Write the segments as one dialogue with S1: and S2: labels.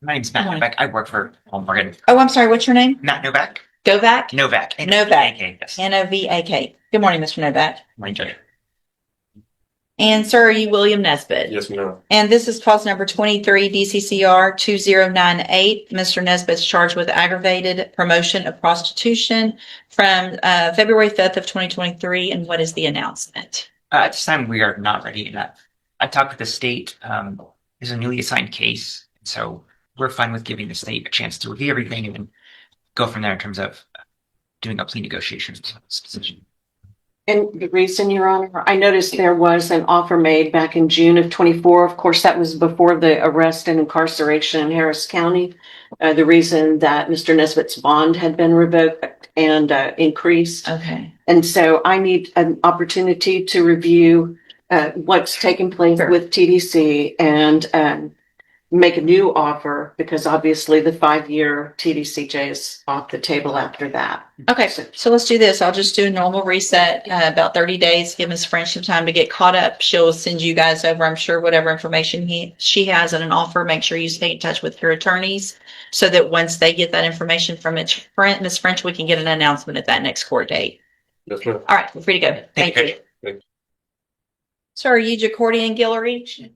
S1: My name's Matt
S2: Morning.
S1: Novak. I work for Morgan.
S2: Oh, I'm sorry. What's your name?
S1: Matt Novak?
S2: Govak?
S1: Novak.
S2: Novak.
S1: Yes.
S2: Novak. Good morning, Mr. Novak.
S1: Morning, Judge.
S2: And sir, are you William Nesbitt?
S3: Yes, ma'am.
S2: And this is clause number 23, DCCR 2098. Mr. Nesbitt's charged with aggravated promotion of prostitution from February 5th of 2023. And what is the announcement?
S1: At this time, we are not ready. And I talked with the state. There's a newly assigned case, so we're fine with giving the state a chance to review everything and then go from there in terms of doing a plea negotiations position.
S4: And the reason, Your Honor, I noticed there was an offer made back in June of 24. Of course, that was before the arrest and incarceration in Harris County. The reason that Mr. Nesbitt's bond had been revoked and increased.
S2: Okay.
S4: And so I need an opportunity to review what's taken place
S2: Sure.
S4: with TDC and make a new offer, because obviously the 5-year TDCJ is off the table after that.
S2: Okay, so let's do this. I'll just do a normal reset, about 30 days. Give Ms. French some time to get caught up. She'll send you guys over, I'm sure, whatever information she has in an offer. Make sure you stay in touch with your attorneys so that once they get that information from Ms. French, we can get an announcement at that next court date.
S3: Yes, ma'am.
S2: All right, we're free to go. Thank you.
S3: Thank you.
S2: So are you Jacordi and Guillory?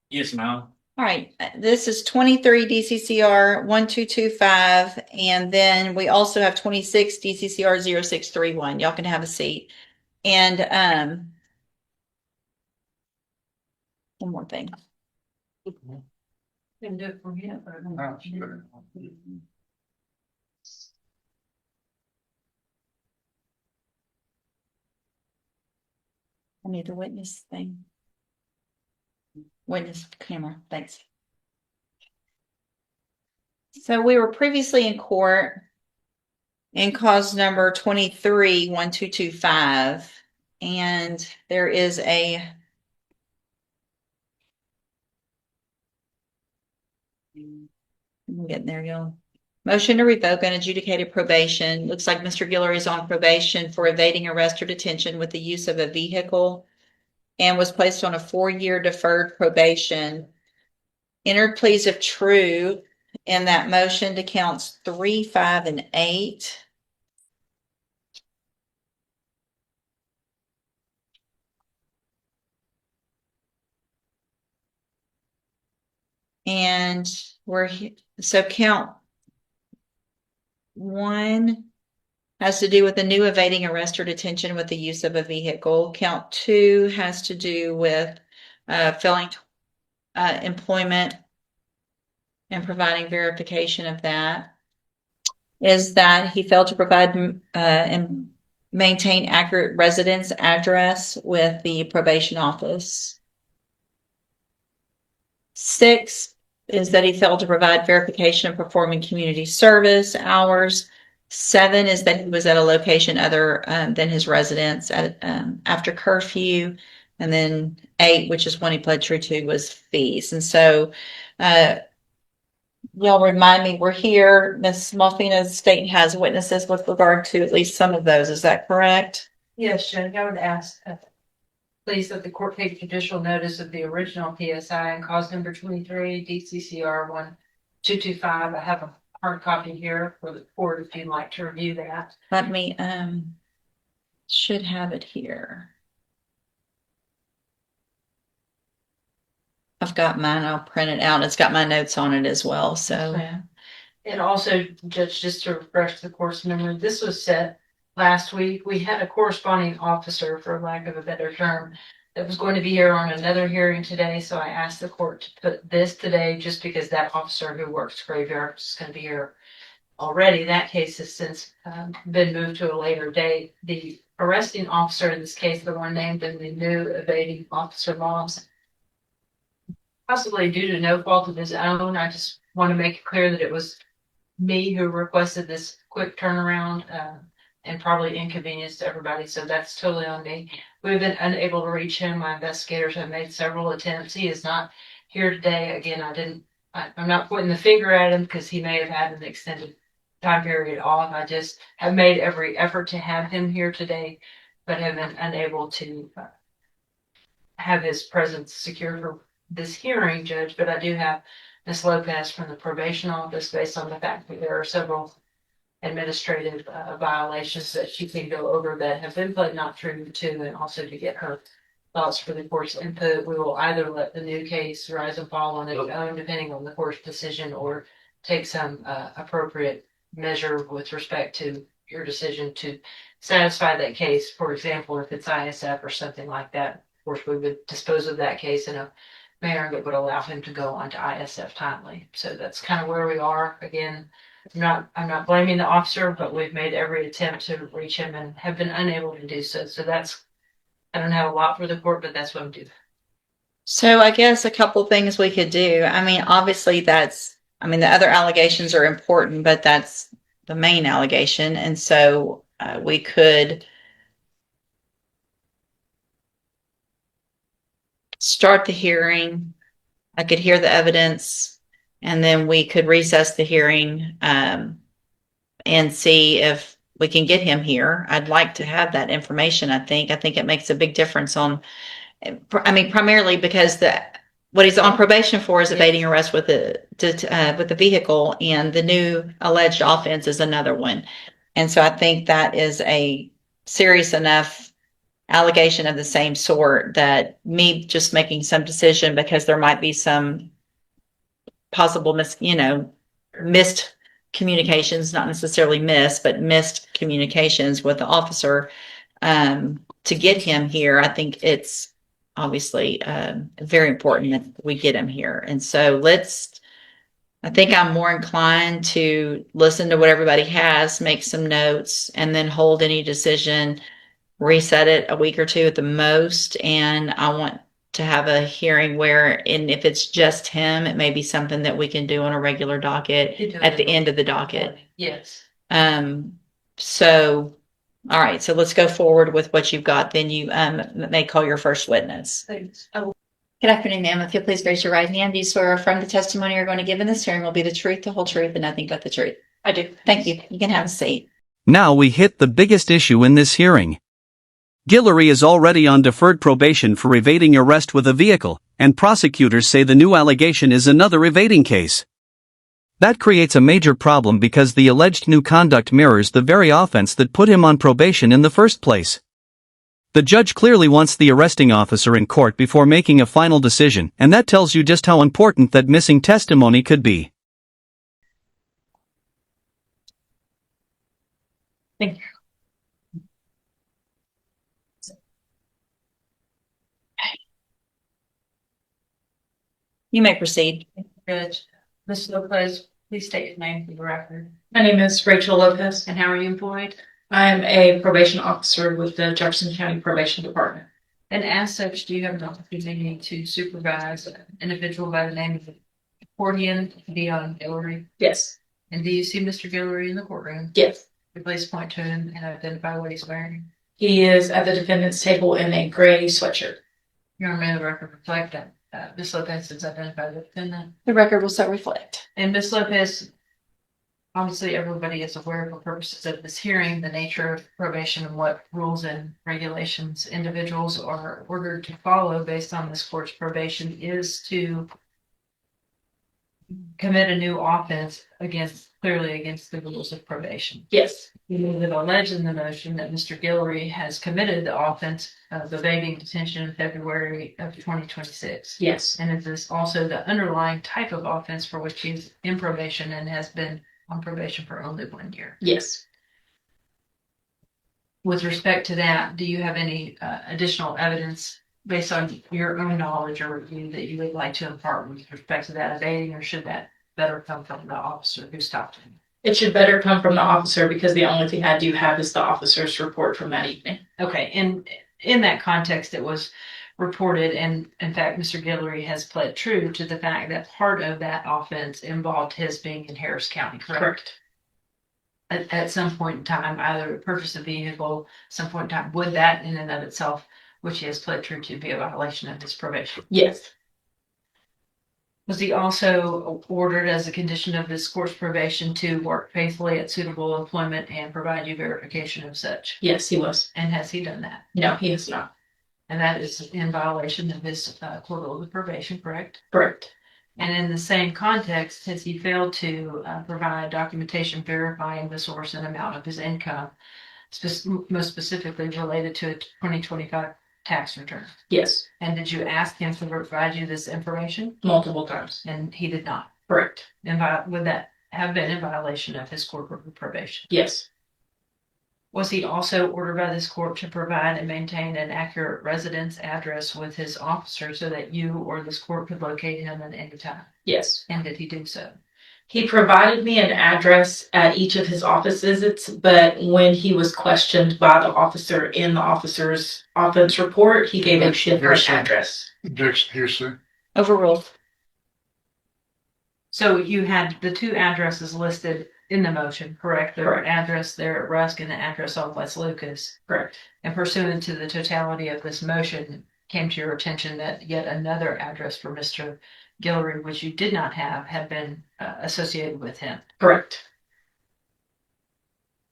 S1: Yes, ma'am.
S2: All right, this is 23 DCCR 1225, and then we also have 26 DCCR 0631. Y'all can have a seat. And one more thing.
S5: Can do it from here.
S2: I need the witness thing. Witness camera, thanks. So we were previously in court in cause number 23 1225, and there is a I'm getting there, y'all. Motion to revoke unadjudicated probation. Looks like Mr. Guillory is on probation for evading arrest or detention with the use of a vehicle and was placed on a 4-year deferred probation. Entered pleas if true in that motion to counts 3, 5, and 8. And so count 1 has to do with a new evading arrest or detention with the use of a vehicle. Count 2 has to do with failing employment and providing verification of that. Is that he failed to provide and maintain accurate residence address with the probation office. 6 is that he failed to provide verification of performing community service hours. 7 is that he was at a location other than his residence at after curfew. And then 8, which is one he pled true to, was fees. And so y'all remind me, we're here. Ms. Malfina's state has witnesses with regard to at least some of those. Is that correct?
S5: Yes, Judge, I would ask, please, that the court take judicial notice of the original PSI and cause number 23 DCCR 1225. I have a hard copy here for the court if you'd like to review that.
S2: Let me, should have it here. I've got mine. I'll print it out. It's got my notes on it as well. So,
S5: And also, Judge, just to refresh the court's memory, this was set last week. We had a corresponding officer, for lack of a better term, that was going to be here on another hearing today. So I asked the court to put this today just because that officer who works graveyard is going to be here already. That case has since been moved to a later date. The arresting officer in this case, the one named in the new evading officer laws, possibly due to no fault of his own. I just want to make it clear that it was me who requested this quick turnaround and probably inconvenience to everybody. So that's totally on me. We've been unable to reach him. My investigators have made several attempts. He is not here today. Again, I'm not pointing the finger at him because he may have had an extended time period off. I just have made every effort to have him here today, but have been unable to have his presence secured for this hearing, Judge. But I do have Ms. Lopez from the probation office based on the fact that there are several administrative violations that she can go over that have been pled not true to, and also to get her thoughts for the court's input. We will either let the new case rise and fall on its own, depending on the court's decision, or take some appropriate measure with respect to your decision to satisfy that case. For example, if it's ISF or something like that, of course, we would dispose of that case in a manner that would allow him to go on to ISF timely. So that's kind of where we are. Again, I'm not blaming the officer, but we've made every attempt to reach him and have been unable to do so. So that's, I don't have a lot for the court, but that's what I'm doing.
S2: So I guess a couple things we could do. I mean, obviously the other allegations are important, but that's the main allegation. And so we could start the hearing. I could hear the evidence, and then we could recess the hearing and see if we can get him here. I'd like to have that information. I think it makes a big difference on. I mean, primarily because what he's on probation for is evading arrest with the vehicle, and the new alleged offense is another one. And so I think that is a serious enough allegation of the same sort that me just making some decision because there might be some possible missed communications, not necessarily missed communications with the officer to get him here. I think it's obviously very important that we get him here. And so I think I'm more inclined to listen to what everybody has, make some notes, and then hold any decision, reset it a week or two at the most. And I want to have a hearing and if it's just him, it may be something that we can do on a regular docket at the end of the docket.
S5: Yes.
S2: So, all right, so let's go forward with what you've got. Then you may call your first witness.
S5: Thanks.
S2: Good afternoon, ma'am. If you'll please raise your right hand. Do you swear or affirm the testimony you're going to give in this hearing will be the truth, the whole truth, and nothing but the truth?
S5: I do.
S2: Thank you. You can have a seat.
S3: Now we hit the biggest issue in this hearing. Guillory is already on deferred probation for evading arrest with a vehicle, and prosecutors say the new allegation is another evading case. That creates a major problem because the alleged new conduct mirrors the very offense that put him on probation in the first place. The judge clearly wants the arresting officer in court before making a final decision, and that tells you just how important that missing testimony could be.
S2: Thank you. You may proceed.
S5: Good. Ms. Lopez, please state your name for the record.
S6: My name is Rachel Lopez.
S5: And how are you employed?
S6: I am a probation officer with the Jefferson County Probation Department.
S5: And as such, do you have an opportunity to supervise an individual by the name of Accordion Dion Guillory?
S6: Yes.
S5: And do you see Mr. Guillory in the courtroom?
S6: Yes.
S5: Please point to him and identify what he's wearing.
S6: He is at the defendant's table in a gray sweatshirt.
S5: Your Honor, may the record reflect that Ms. Lopez is identified the defendant.
S2: The record will so reflect.
S5: And Ms. Lopez, obviously everybody is aware for purposes of this hearing, the nature of probation and what rules and regulations individuals are ordered to follow based on this court's probation is to commit a new offense clearly against the rules of probation.
S6: Yes.
S5: You have alleged in the motion that Mr. Guillory has committed the offense of evading detention in February of 2026.
S6: Yes.
S5: And it is also the underlying type of offense for which he's in probation and has been on probation for only 1 year.
S6: Yes.
S5: With respect to that, do you have any additional evidence based on your own knowledge or review that you would like to impart with respect to that evading, or should that better come from the officer who stopped him?
S6: It should better come from the officer because the only thing I do have is the officer's report from that evening.
S5: Okay, and in that context, it was reported, and in fact, Mr. Guillory has pled true to the fact that part of that offense involved his being in Harris County, correct? At some point in time, either purchase a vehicle, some point in time, would that in and of itself, which he has pled true to, be a violation of his probation?
S6: Yes.
S5: Was he also ordered as a condition of this court's probation to work faithfully at suitable employment and provide you verification of such?
S6: Yes, he was.
S5: And has he done that?
S6: No, he has not.
S5: And that is in violation of his court order of probation, correct?
S6: Correct.
S5: And in the same context, has he failed to provide documentation verifying the source and amount of his income, most specifically related to a 2025 tax return?
S6: Yes,
S5: And did you ask him to provide you this information?
S6: multiple times.
S5: And he did not.
S6: Correct.
S5: And would that have been in violation of his court probation?
S6: Yes,
S5: Was he also ordered by this court to provide and maintain an accurate residence address with his officer so that you or this court could locate him at any time?
S6: yes.
S5: And did he do so?
S6: He provided me an address at each of his office visits, but when he was questioned by the officer in the officer's offense report, he gave a different address.
S7: Objection, hearsay.
S2: Overruled.
S5: So you had the two addresses listed in the motion, correct? The
S6: Correct.
S5: address there at Rusk and the address on West Lucas.
S6: Correct.
S5: And pursuant to the totality of this motion, came to your attention that yet another address for Mr. Guillory, which you did not have, had been associated with him.
S6: Correct.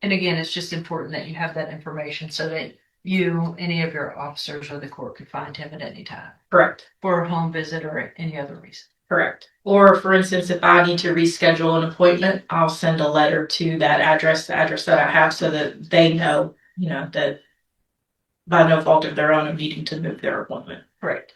S5: And again, it's just important that you have that information so that you, any of your officers or the court could find him at any time
S6: Correct.
S5: for a home visit or any other reason.
S6: Correct. Or for instance, if I need to reschedule an appointment, I'll send a letter to that address, the address that I have, so that they know, that by no fault of their own, I'm needing to move their appointment.
S5: Correct.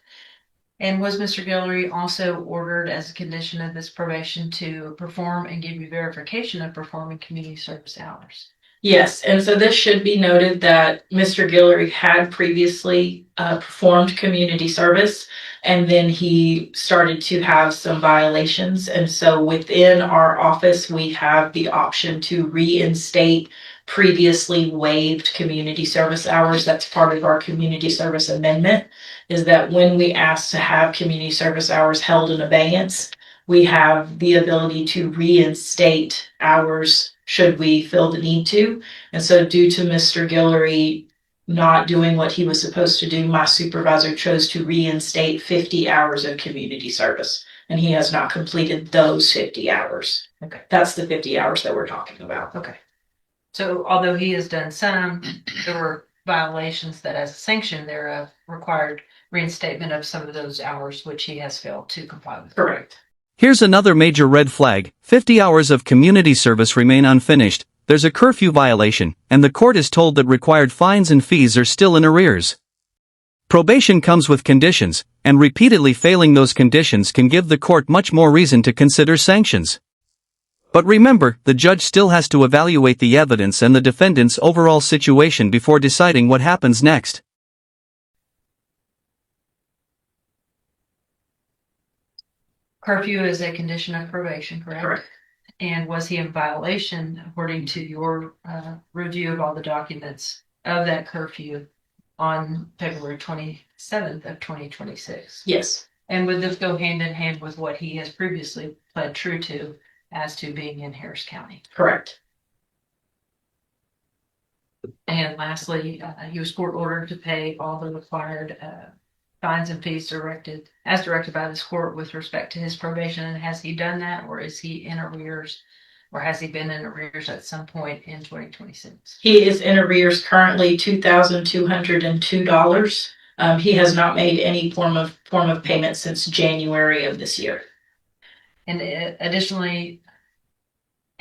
S5: And was Mr. Guillory also ordered as a condition of this probation to perform and give you verification of performing community service hours?
S6: Yes, and so this should be noted that Mr. Guillory had previously performed community service, and then he started to have some violations. And so within our office, we have the option to reinstate previously waived community service hours. That's part of our community service amendment, is that when we ask to have community service hours held in abeyance, we have the ability to reinstate hours should we feel the need to. And so due to Mr. Guillory not doing what he was supposed to do, my supervisor chose to reinstate 50 hours of community service. And he has not completed those 50 hours.
S5: Okay.
S6: That's the 50 hours that we're talking about.
S5: Okay. So although he has done some, there were violations that as a sanction thereof required reinstatement of some of those hours, which he has failed to comply with.
S6: Correct.
S3: Here's another major red flag: 50 hours of community service remain unfinished, there's a curfew violation, and the court is told that required fines and fees are still in arrears. Probation comes with conditions, and repeatedly failing those conditions can give the court much more reason to consider sanctions. But remember, the judge still has to evaluate the evidence and the defendant's overall situation before deciding what happens next.
S5: Curfew is a condition of probation, correct?
S6: Correct.
S5: And was he in violation according to your review of all the documents of that curfew on February 27th of 2026?
S6: Yes.
S5: And would this go hand in hand with what he has previously pled true to as to being in Harris County?
S6: Correct.
S5: And lastly, he was court ordered to pay all the required fines and fees directed by this court with respect to his probation. And has he done that, or is he in arrears, or has he been in arrears at some point in 2026?
S6: He is in arrears currently $2,202. He has not made any form of payment since January of this year.
S5: And additionally,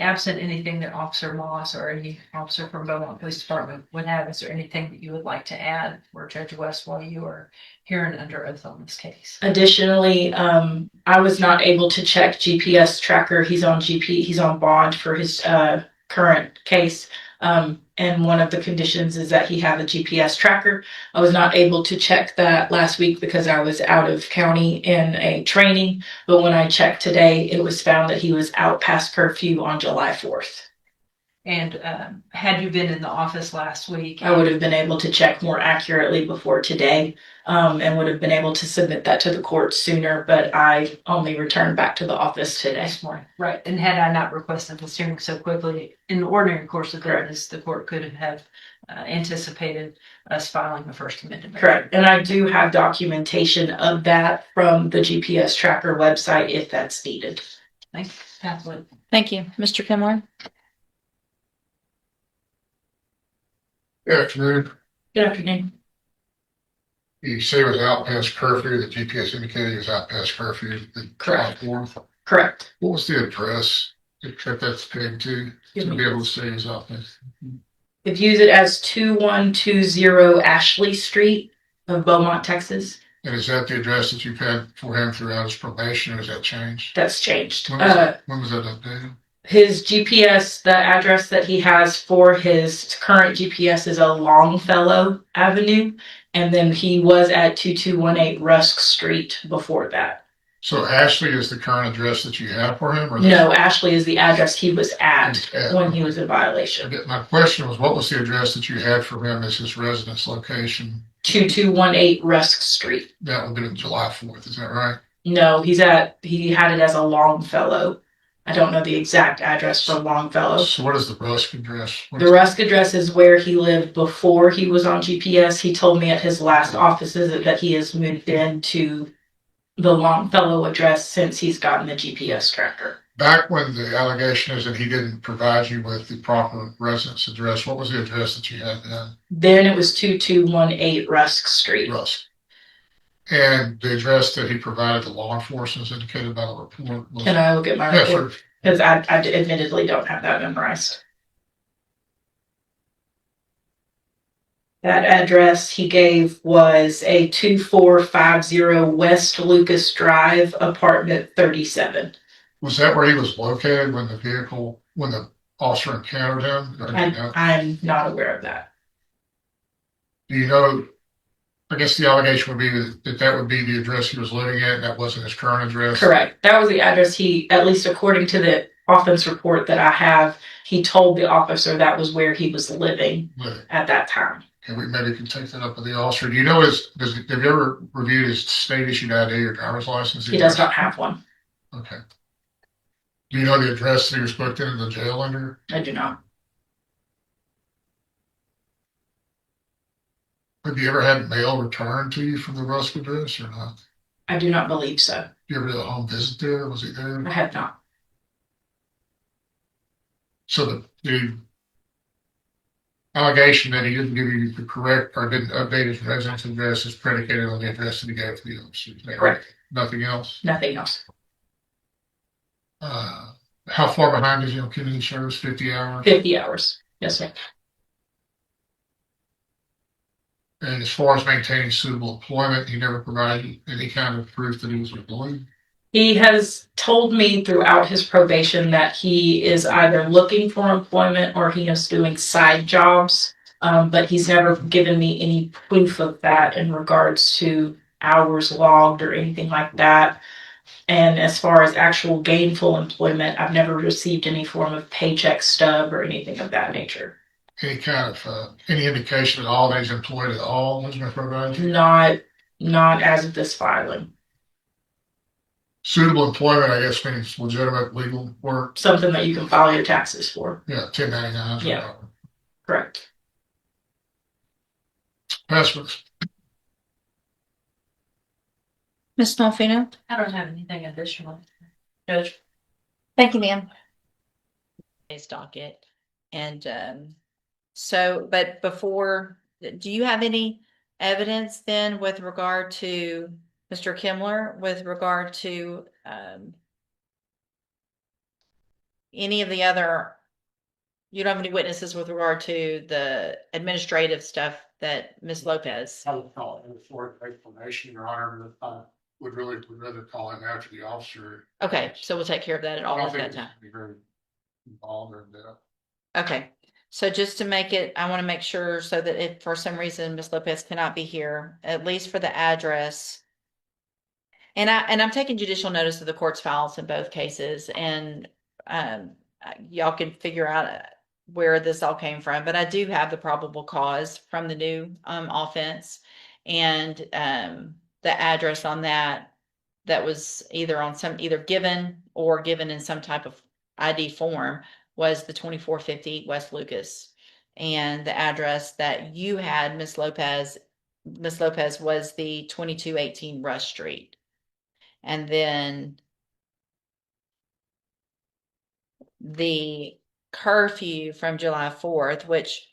S5: absent anything that Officer Moss or any officer from Beaumont Police Department would have, is there anything that you would like to add for Judge West while you are hearing under oath on this case?
S6: Additionally, I was not able to check GPS tracker. He's on bond for his current case. And one of the conditions is that he have a GPS tracker. I was not able to check that last week because I was out of county in a training. But when I checked today, it was found that he was out past curfew on July 4th.
S5: And had you been in the office last week?
S6: I would have been able to check more accurately before today, and would have been able to submit that to the court sooner, but I only returned back to the office today.
S5: This morning, right? And had I not requested this hearing so quickly, in the ordinary course of business, the court could have anticipated us filing the First Amendment.
S6: Correct. And I do have documentation of that from the GPS tracker website if that's needed.
S5: Thanks, Kathleen.
S2: Thank you. Mr. Kimler?
S7: Good afternoon.
S6: Good afternoon.
S7: You say it was out past curfew, the GPS indicated it was out past curfew, the
S6: Correct.
S7: 4th.
S6: Correct.
S7: What was the address that that's pegged to
S6: Give me
S7: be able to
S6: this.
S7: say it's out there?
S6: If you use it as 2120 Ashley Street of Beaumont, Texas,
S7: And is that the address that you've had for him throughout his probation, or has that changed?
S6: that's changed.
S7: When was that updated?
S6: His GPS, the address that he has for his current GPS is a Longfellow Avenue, and then he was at 2218 Rusk Street before that.
S7: So Ashley is the current address that you have for him, or
S6: No, Ashley is the address he was at
S7: Yeah.
S6: when he was in violation.
S7: My question was, what was the address that you had for him as his residence location?
S6: 2218 Rusk Street.
S7: That would be July 4th, is that right?
S6: No, he had it as a Longfellow. I don't know the exact address for Longfellow.
S7: So what is the Rusk address?
S6: The Rusk address is where he lived before he was on GPS. He told me at his last office visit that he has moved into the Longfellow address since he's gotten the GPS tracker.
S7: Back when the allegation is that he didn't provide you with the proper residence address, what was the address that you had then?
S6: Then it was 2218 Rusk Street.
S7: Rusk. And the address that he provided to law enforcement is indicated by the report.
S6: Can I look at my
S7: Yeah,
S6: report?
S7: sure.
S6: Because I admittedly don't have that memorized. That address he gave was a 2450 West Lucas Drive, apartment 37.
S7: Was that where he was located when the officer encountered him? Or do you know?
S6: I'm not aware of that.
S7: Do you know, I guess the allegation would be that would be the address he was living at, and that wasn't his current address?
S6: Correct. That was the address he, at least according to the offense report that I have, he told the officer that was where he was living
S7: Right.
S6: at that time.
S7: And we maybe can take that up with the officer. Do you know have you ever reviewed his state issued ID or driver's license?
S6: He does not have one.
S7: Okay. Do you know the address that he was booked into the jail under?
S6: I do not.
S7: Have you ever had mail returned to you from the Rusk address or not?
S6: I do not believe so.
S7: You ever did a home visit there? Was he there?
S6: I have not.
S7: So the allegation that he didn't give you the correct or didn't update his residence address is predicated on the address that he gave to the officer. Is that right?
S6: Correct.
S7: Nothing else?
S6: Nothing else.
S7: How far behind is he on community service? 50 hours?
S6: 50 hours. Yes, sir.
S7: And as far as maintaining suitable employment, he never provided any kind of proof that he was employed?
S6: He has told me throughout his probation that he is either looking for employment or he is doing side jobs, but he's never given me any proof of that in regards to hours logged or anything like that. And as far as actual gainful employment, I've never received any form of paycheck stub or anything of that nature.
S7: Any kind of any indication at all that he's employed at all has been provided?
S6: Not as of this filing.
S7: Suitable employment, I guess, means legitimate legal work.
S6: Something that you can file your taxes for.
S7: Yeah, 1099.
S6: Yeah. Correct.
S7: Passwords.
S2: Ms. Malfino?
S5: I don't have anything additional. Judge?
S2: Thank you, ma'am. His docket. And but before, do you have any evidence then with regard to Mr. Kimler, with regard to any of the other, you don't have any witnesses with regard to the administrative stuff that Ms. Lopez?
S7: I would call it for explanation, Your Honor, but would rather call him after the officer.
S2: Okay, so we'll take care of that at all at that time.
S7: Be very involved in that.
S2: Okay, so just to make it, I want to make sure so that if for some reason Ms. Lopez cannot be here, at least for the address. And I'm taking judicial notice of the court's files in both cases, and y'all can figure out where this all came from. But I do have the probable cause from the new offense, and the address on that was either given or given in some type of ID form was the 2450 West Lucas. And the address that you had, Miss Lopez, was the 2218 Rush Street. And then the curfew from July 4th, which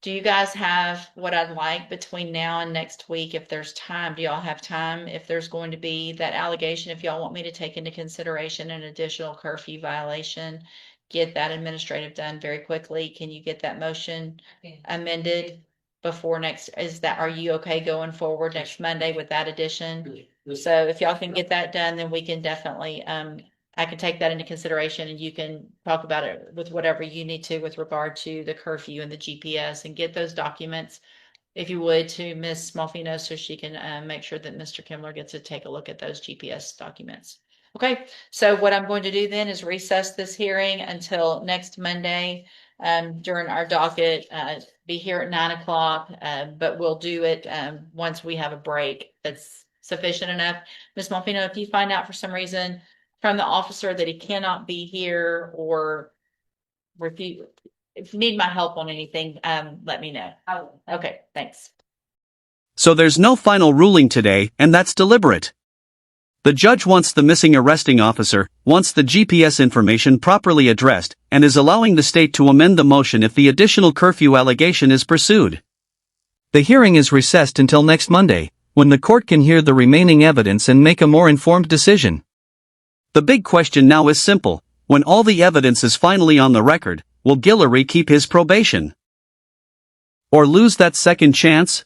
S2: do you guys have what I'd like between now and next week? If there's time, do y'all have time? If there's going to be that allegation, if y'all want me to take into consideration an additional curfew violation, get that administrative done very quickly. Can you get that motion amended before next, are you okay going forward next Monday with that addition? So if y'all can get that done, then we can definitely, I can take that into consideration and you can talk about it with whatever you need to with regard to the curfew and the GPS and get those documents, if you would, to Ms. Smallfino so she can make sure that Mr. Kimler gets to take a look at those GPS documents. Okay, so what I'm going to do then is recess this hearing until next Monday during our docket, be here at 9 o'clock, but we'll do it once we have a break that's sufficient enough. Ms. Smallfino, if you find out for some reason from the officer that he cannot be here or refuse, if you need my help on anything, let me know. Okay, thanks.
S3: So there's no final ruling today, and that's deliberate. The judge wants the missing arresting officer, wants the GPS information properly addressed, and is allowing the state to amend the motion if the additional curfew allegation is pursued. The hearing is recessed until next Monday, when the court can hear the remaining evidence and make a more informed decision. The big question now is simple: when all the evidence is finally on the record, will Guillory keep his probation? Or lose that second chance?